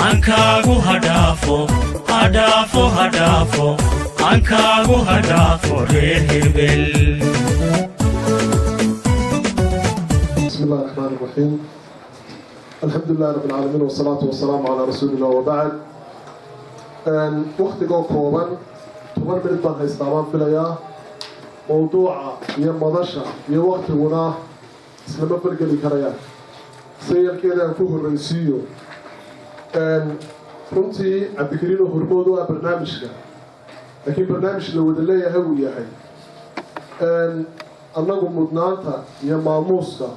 hankaagu hadhaafo hankaagu hadhaafo reer hebel. بسم الله الرحمن الرحيم. الحمد لله رب العالمين والصلاة والسلام على رسول الله وبعد. وقتكم كوبان toban minid baan haystaa baan filayaa mowduuca iyo madasha iyo waqtiguna islama fargeli karayaan sayalkeeda aan ku horreysiiyo runtii cabdikariin oo hormood u ah barnaamijka laakiin barnaamij la wada leeyahay uu yahay annagu mudnaanta iyo maamuuska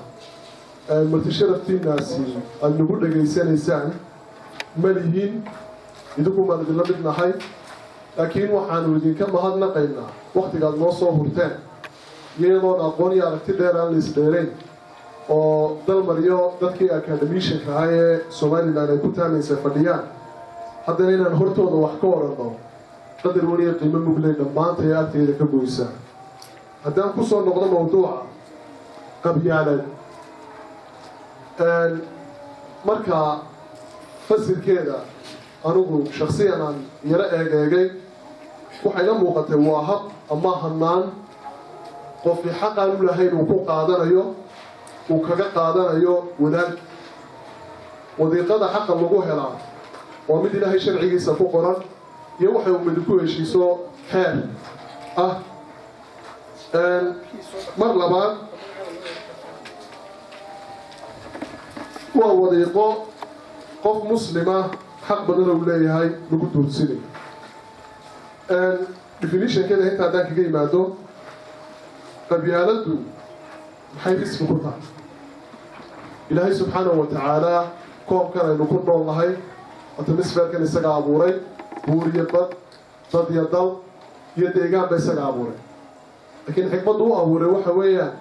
marti sharaftiinaasi aad nagu dhegaysanaysaan ma lihiin idinku maan idinla mid nahay laakiin waxaanu idinka mahadnaqaynaa waqtigaad noo soo hurteen iyadoon aqoon iyo aragti dheer aan la isdheerayn oo dalmariyo dadkii akademiishanka ahaa ee somalilan ay ku taamaysay fadhiyaan haddana inaan hortooda wax ka oranno qadar weliya qiimo mugley dhammaanta ee agteeda ka goysa. haddaan ku soo noqdo mawduuca qabyaaleed markaa fasirkeeda anigu shaksiyan aan yaro eegeegay waxay la muuqatay waa hab ama hanaan qofkii xaqaan u lahayn uu ku qaadanayo uu kaga qaadanayo wadaagki wadiiqada xaqa lagu helaa waa mid ilaahay sharcigiisa ku qoran iyo waxay ummadi ku heshiiso xeer ah. mar labaad waa wadiiqo qof muslima xaq badan uu leeyahay lagu duudsinayo. definitionkeeda inta haddaan kaga yimaado qabyaaladdu maxay ismi ku tahay ilaahay subxaanahu wa tacaalaa koobkan aynu ku nool nahay atamisfeerkan isaga abuuray buur iyo bad dad iyo dal iyo deegaanba isaga abuuray laakiin xikmaddu u abuuray waxa weeyaan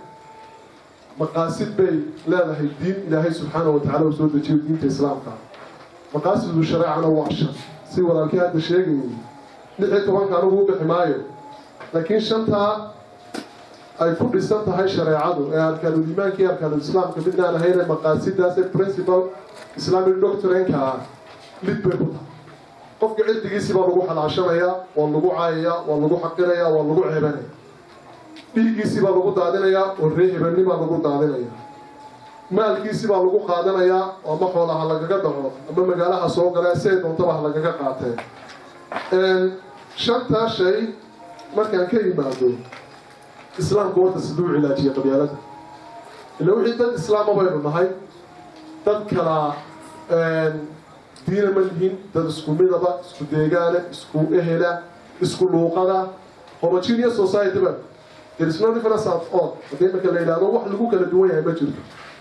maqaasid bay leedahay diin ilaahay subxaanahu wa tacala uu soo dejiyo diinta islaamka maqaasidu shareecana waa shan si walaalkii hadda sheegayay 16 anugu u bixi maayo laakiin shantaa ay ku dhisan tahay shareecadu ee arkaanul iimaanka iyo arkaanul islaamka midnaan ahayna maqaasidaas ee principal islamic doctrine-ka ah mid bay ku tahay qofka cildigiisii baa lagu xalaashanayaa waa lagu caayayaa waa lagu xaqirayaa waa lagu ceebanaya dhiiggiisii baa lagu daadinayaa oo reehibanni baa lagu daadinayaa maalkiisii baa lagu qaadanayaa ama xoolaha lagaga dhaco ama magaalaha soo galaa si ay doontaba ha lagaga qaatee. shantaa shay markaan ka yimaado islaamku warta siduu cilaajiya qabyaalada ila wixii dad islaama baynu nahay dad kala diina ma lihin dad isku midaba isku deegaana isku ehela isku luuqada homogeneous society ba there is no difference at all haddii marka la yidhaahdo wax lagu kala duwan yahay ma jirto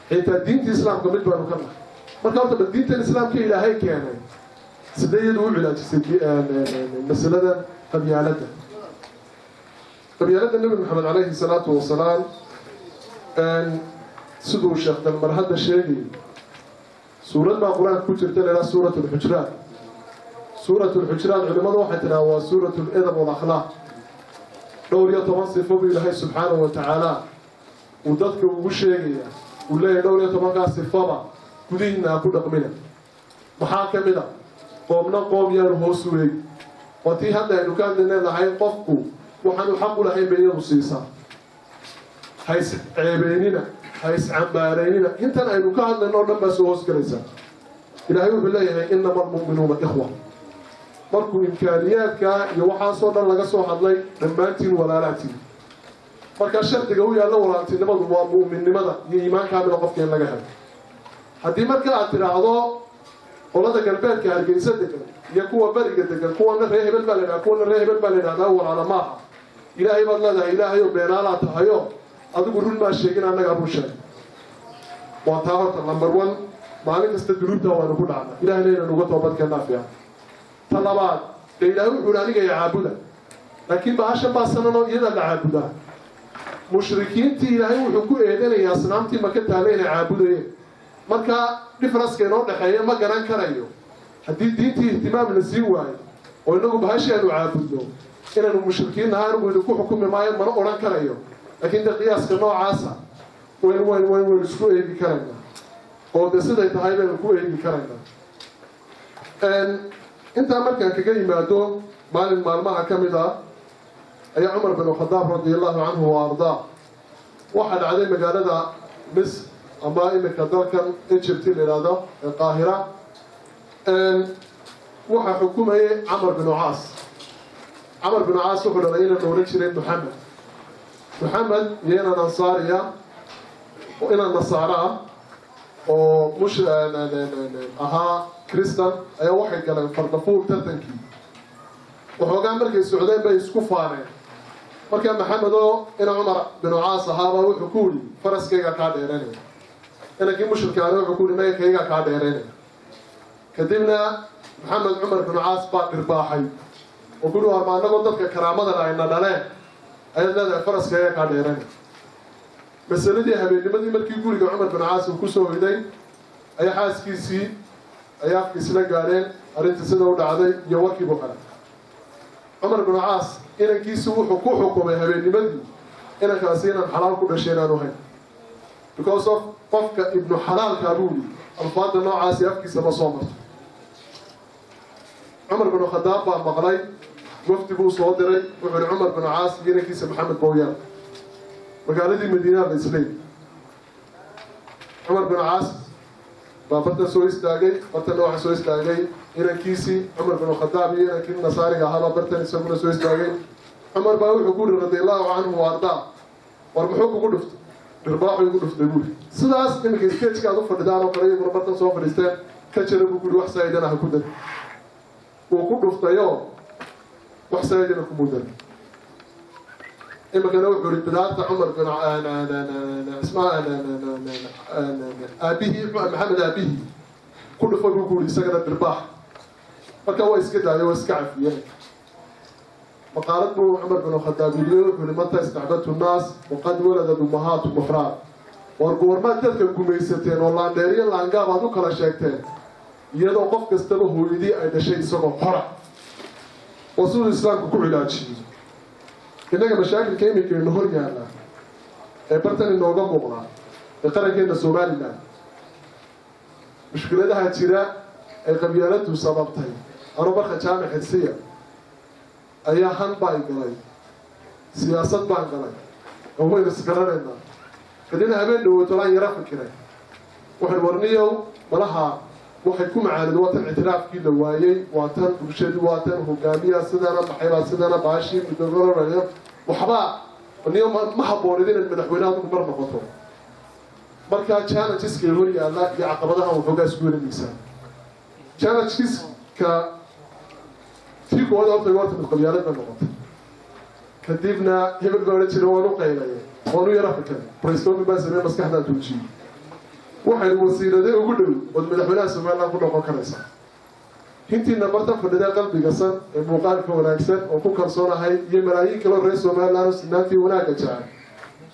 xitaa diinta islaamka mid baanu ka nahay marka horta bal diintan islaamka ilaahay keenay sidee iyadu u cilaajisay masaladan qabyaaladda nabi maxamed calayhi salaatu wasalaam siduu sheekh dalmar hadda sheegay suurad baa qur-aanka ku jirta la yidhaha suurat lxujraat culimmadu waxay tidhaha waa suurat ledab walakhlaaq 12 sifo buu ilaahay subxaanahu wa tacaala uu dadka ugu sheegaya uu leeyahay 12 sifaba gudihiina ha ku dhaqmina maxaa ka mid a qoomna qoom yaanu hoos u eegi oo tii hadda aynu ka hadlaynahay qofku waxaanu xaq u lahayn bay iyadu siisaa ha is ceebeynina ha is cambaaraynina intan aynu ka hadlayno o dhan baa soo hoos galaysaa. ilaahay wuxuu leeyahay inama almu'minuuna ikhwa markuu imkaaniyaadka iyo waxaasoo dhan laga soo hadlay dhammaantiin walaalaatiin markaa shardiga u yaallo walaaltinimadu waa mu'minnimada iyo iimaankaamida qofka in laga helo. haddii marka aad tidhaahdo qolada galbeedka hargeysa degan iyo kuwa beriga degan kuwana ree hebel baa la yidhaha kuwana ree hebel baa la yidhahdaa walaala maaha ilaahay baad leedahay ilaahay oo beenaalaa tahayo adigu run maa sheegin annagaa run sheeg. waa taa horta number 1 maalin kasta dunuubta waanu ku dhacna ilaahayna inaan uga toobadkeennaa fiican. ta labaad dee ilaahay wuxuu hi aniga caabuda laakiin bahashan baa sananoo iyada la caabudaa mushrikiintii ilaahay wuxuu ku eedanayaa asnaamtii maka taale inay caabudayeen marka difference inoo dhaxeeya ma garan karayo haddii diintii ihtimaam la siin waayo oo inagu bahashii aanu caabudno inaanu mushrikiin nahay anigu idinku xukumi maayo mana odhan karayo laakiin de qiyaaska noocaasa waynu isku eegi karaynaa oo de siday tahay baynu ku eegi karaynaa. أنت أمريكا كجاي مادو مال المالمها كمدا أي عمر بن الخطاب رضي الله عنه وأرضاه واحد عليه مقالة مصر أما إنك ذلك إجبتي لهذا القاهرة وحا حكومة عمر بن عاص عمر بن عاص وحنا لقينا نورين شرين محمد ينا نصارية وإنا النصارى ومش أها كريستان أي واحد قال فردفور ترتنكي وحوقا مركز السعودية بيسكو فانين مركز محمد إنا عمر بن عاص هذا وحكولي فرس كيغا كاديريني إنا كي مشركة على وحكولي ما كيغا كاديريني كدبنا محمد عمر بن عاص باق إرباحي وقولوا ما نقول ذلك كرامة لأينا دلين أيضا فرس كيغا كاديريني مسألتي هبين لماذا مركي يقول عمر بن عاص وكسو هيدين أي حاس كيسي أي أفكي سنقارين أرنت سنة ودعادي يوكي بوحنا عمر بن عاص إنا كيسو حكومي هبين لماذا إنا كاسينا حلال كل شيء نوهين because of قفك ابن حلال كابولي الفاضل النوع عاسي أفكي سما صومر عمر بن الخطاب مغلي مفتي بو صادري وعن عمر بن عاص إنا كيس محمد بويان وقالت المدينة الإسلام عمر بن عاص بابتنا سويس تاجي بابتنا نوع سويس تاجي إلى كيسي عمر بن الخطاب إلى كل نصاري هذا بابتنا يسمونه سويس تاجي عمر باوي يقول رضي الله عنه وارضاه وربحوك يقول دفت رباحه يقول دفت يقول سداس إنك إسكتش كذا فردان وقريب وربطنا صوف الإسلام كشر يقول وحسايدنا هكذا ويقول دفت يوم وحسايدنا كمودن إما كانوا يقولون بداية عمر بن اسمه أبيه محمد أبيه كل فوق يقول سكنت بالباح فكوا يسكتها يوسكع في يمك مقالته عمر بن الخطاب يقول متى استعبدت الناس وقد ولدت أمهات محرار ورقور ما تذكر كميستين والله داريا لانقاب هذوك على شيكتين يدو قف كستبه هو يدي أي شيء سبب حرع وصول الإسلام كل علاج إنك مشاكل كيميكية النهور جانا برتن النوغا مغلا القرن كينا سومالي لا مشكلة ده هتشيراء القبيلات وسببتها أنا برخة جامع حدسية أياهان باي قلي سياسات باي قلي وهو ينسكرر لنا كدينا هبين لو ترى يرافق كده وحن ورنيو ملها وحيكون على الوطن اعتراف كده وايي وطن بشد وطن هجامية سدنا محيرة سدنا باشي بدورنا رجال وحبا اليوم ما حبوا ردين المدحوينات ومرنا قطر مركا كان تسكي الهوري الله يعقبها وفوق سكول النساء كان تسكي في قوة أرض الوقت من قبيلات من الوقت كديبنا هبل قولت شنو قيلة ونو يرافق بريستون بس ما مسكحنا توجي waxay wasiiradeen ugu dhow wad madaxweynaha Soomaaliland ku noqon karaysa intii nabarta fadhida qalbiga san ee muuqaalka wanaagsan oo ku kalsoonahay iyo malaayiin kale reer Soomaaliland sinaantii wanaaga jecel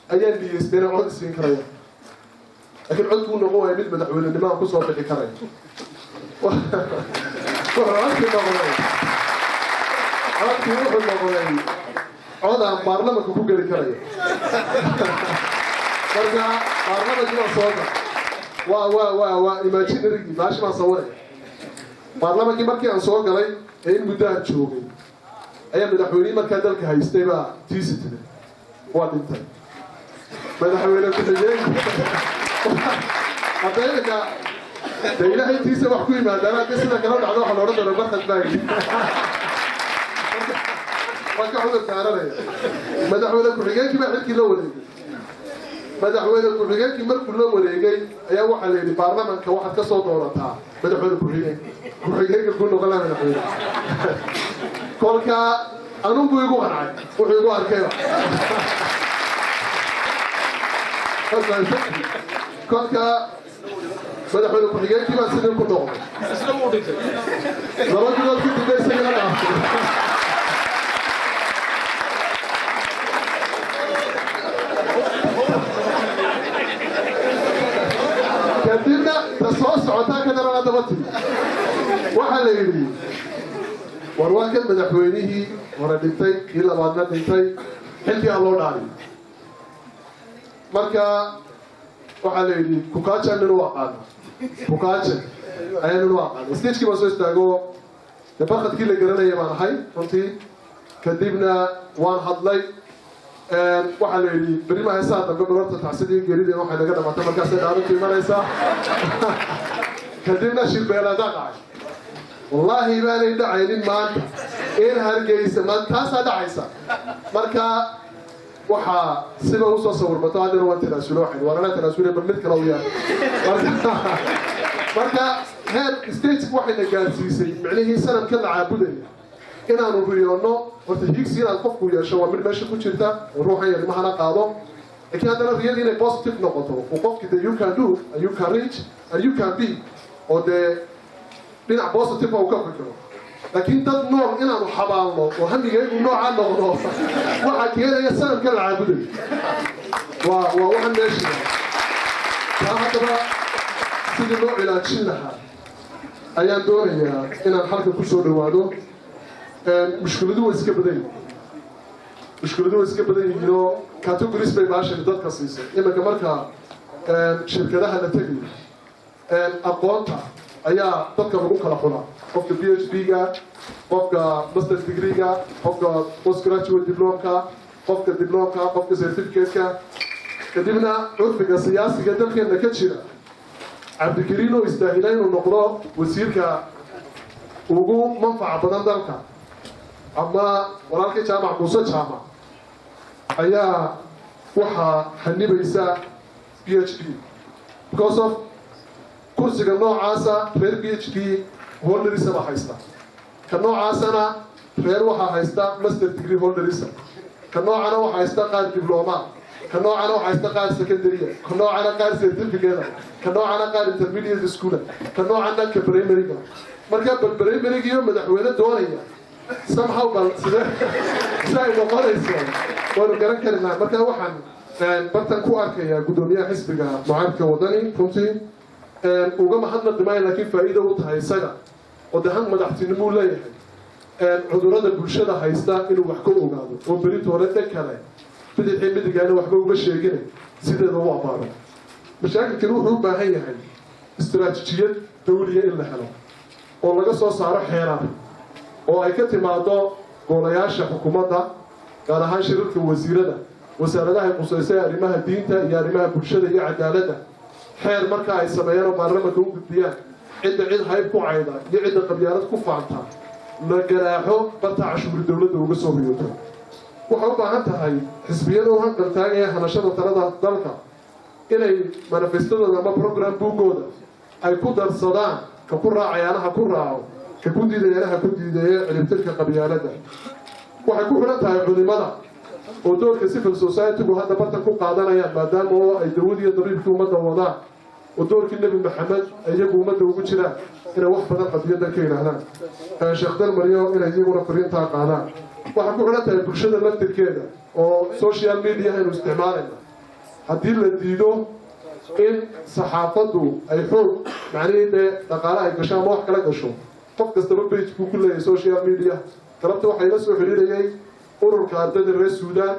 ayaan dhigeysteen cod siin karaya laakiin codku noqon waa mid madaxweynenimo ku soo bixi karaya cod aan baarlamaanka ku geli karaya marka baarlamaanka soo imaginary باش ما صوري برلمان كي markii aan soo galay ee muddo aan joogay ayaa madaxweynaha markaa dalka haystay baa tiisitay waa dhintay madaxweynaha ku xigeen hadayga ilaahay tiisa wax ku yimaadana sida kala dhacdo waxa loo dhado barqad baagi marka xudur taaranay madaxweynaha ku xigeenkii baa xilkii la wareegay madaxweyne ku-xigeenkii markuu la wareegay ayaa waxaa la yidhi baarlamaanka waxaad ka soo doorataa madaxweyne ku-xigeenka ku noqon laha madaxweyne kolka anunbuu igu qancay wuxuu igu arkayba kolka madaxweyne ku-xigeenkii baa sidii ku noqday laba bilood kadib bay isagana dhaaftay kadibna tasoo socotaa ka daran hadaba timi waxaa la yidhi war waa kan madaxweynihii hore dhintay kii labaadna dhintay xilkii ha loo dhaariyo marka waxaa la yidhi kukaaja nin u aqaano فوكاتشن أنا الواقع ستيج كي بسوي استاجو نبخت كل جرنا يبان هاي فهمتي كدبنا وان هادلاي وحلي بريما هسا تبقى مرات تعسدي جريدي واحد كذا ما تمر كاسة دارو في مريسا كدبنا شيل بلا داعي والله ما لي داعي لين ما إيه هرجيس ما تاسا داعيسا مركا وحا سبا وصو صور بتاعنا وانت تناسلوحين وانا تناسلي بالمد كرويا مركا هاد ستيج واحد جالسيسي معنيه سنة كذا عابدني إن أنا نريونه وتهيك سير القف ويا شو من ماشي كوتشيتا وروحي اللي ما هنا قاضو لكن هذا الريال هنا positive نقطة وقف كده you can do and you can reach and you can be or the بين positive أو كفر لكن ده نوع إن أنا حبا الله وهم يجي نوع عنه نوع واحد هنا يسلم كل عابدني وواحد ماشي فهذا بقى سيد النوع إلى تشيلها أيام دوري إن الحركة كسر الوادو مشكلته ويسكبدين إنه كاتوجوريز بيباش الضغط كسيسة إما كمركا شركتها نتجي أقواتها أيها ضغط مقوم كلاخونا قفك PhD جا قفك ماستر ديجري جا قفك بوست جراتيويت دبلوم كا قفك دبلوم كا قفك سيرتيفيكيت كا كديمنا عرفك السياسي قدام كنا نكتشنا عبد الكريم يستاهلين النقطة وسير كا وجو منفعة بدن ذلك أما ولكن جامع موسى جامع أيها وحى حني بيسا PhD because of كورس كنوع عاسا غير PhD هولدر يسمى حيستا كنوع عاسنا غير وحى حيستا ماستر ديجري هولدر يسمى كنوع أنا وحى حيستا قاد دبلومات كنوع أنا وحى حيستا قاد سكندرية كنوع أنا قاد سيرتيفيكيت كنوع أنا قاد انترميديت سكول كنوع أنا كبريمري مركب البريمري يوم مدحوينه دونية somehow بل ساي مقارنة وأنا كلام كلمة مركب واحد برتن كو أركيا قدومية حسب معاركة وطني فهمتي وجمع حدنا الدماء لكن فائدة وتهاي سنة ودهان مدحتي نمو لا يحد عذورات البلشة هايستا إنه وحكوه قادو وبريت ورده كلاي بدي الحين بدي قالوا وحكوه بشيء سيدة ضوء عبارة مشاكل كانوا حروب هي استراتيجية دولية إلا حلو والله قصة صار حيران oo ay ka timaado golayaasha xukuumadda gaar ahaan shirarka wasiirada wasaaradaha quseysay arrimaha diinta iyo arrimaha bulshada iyo cadaaladda xeer marka ay sameeyaan oo baarlamaanka u gudbiyaan cid hayb ku cayda iyo cid qabyaalad ku faanta la garaaxo barta cashuur dawladda uga soo riyoto waxa u baahan tahay xisbiyada oo hanqal taagaya hanashada talada dalka inay manifestadooda ama program bookooda ay ku darsadaan ka ku raacayaanaha ku raaco ككودي ده كودي ده اللي بتلك قبيلة ده وحكون هنا تعبني ماذا ودور كسيف السوسايتي وهذا برضه كون قاعدنا يا مدام هو الدولي يضرب كم مدة وضع ودور كنا بمحمد أيجو مدة وجود شلا إلى واحد بدل قضية ده كينا هنا شيخ دل مريم إلى يجيبوا رفرين تاقعنا وحكون هنا تعبشة المكتب كذا أو سوشيال ميديا هي استعمالنا هديل الديدو إن صحافته أي حب معناه ده تقارع كشام واحد كلا كشوم قف كستبب بيجبو كل سوشيال ميديا طلبت واحد يلسو حريري أورك عدد الرئيس السودان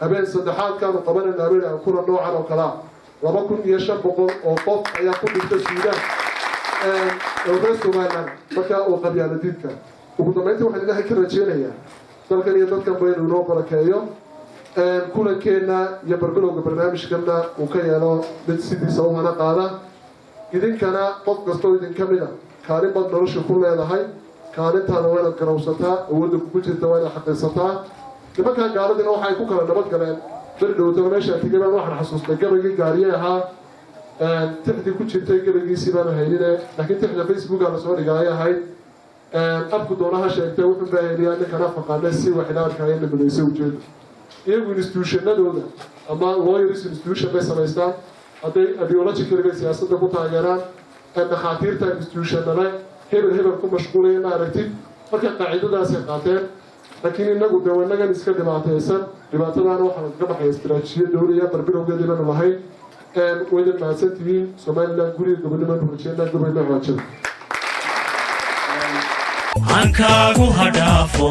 أبين صدحات كانوا قبل أن أبين أن كنا نوعا وكلام لما كن يشبق أو قف يكون في السودان الرئيس السودان بكا وقبيلة دينك وكنت معي واحد لها كرجينيا طلقا يدد كان بين ونوبرا كايو كنا كينا يبربلوا برنامج كنا وكيانو بتسيدي سوهنا قادا إذن كان قف كستو إذن كاملا كارين بد نرش كل هاي كارين تانا وين الكروستا ود كوجي توين حقيستا لما كان قالوا إنه حي كوكا نبض كلام بردو تمشي تجيب واحد حسوس تجيب جارية ها تحدي كوجي تجيب جي سيبنا هيني لكن تحدي فيسبوك على صور جاية هاي أبكو دونها شيء توي في بعيريا إنك أنا فقط نسي وحدات كاين اللي بنسي وجود إيه institution هذا أما lawyers institution بس ما يستان أدي ideological بس سياسة ده بتاعنا الدخاتير تاع institution ده هبل كم مشغولين ما ركتي فكان قاعدة ده سيقاتين لكن إننا قدامنا كان نسكت دماغه إنسان دماغنا روح نقبح استراتيجية دولية بربنا وجد لنا مهين وإذا ما سنتين سمعنا نقولي قبل ما نرجعنا قبل ما نرجع Ankagu hadafo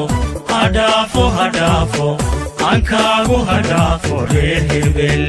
Ankagu hadafo Red Hebel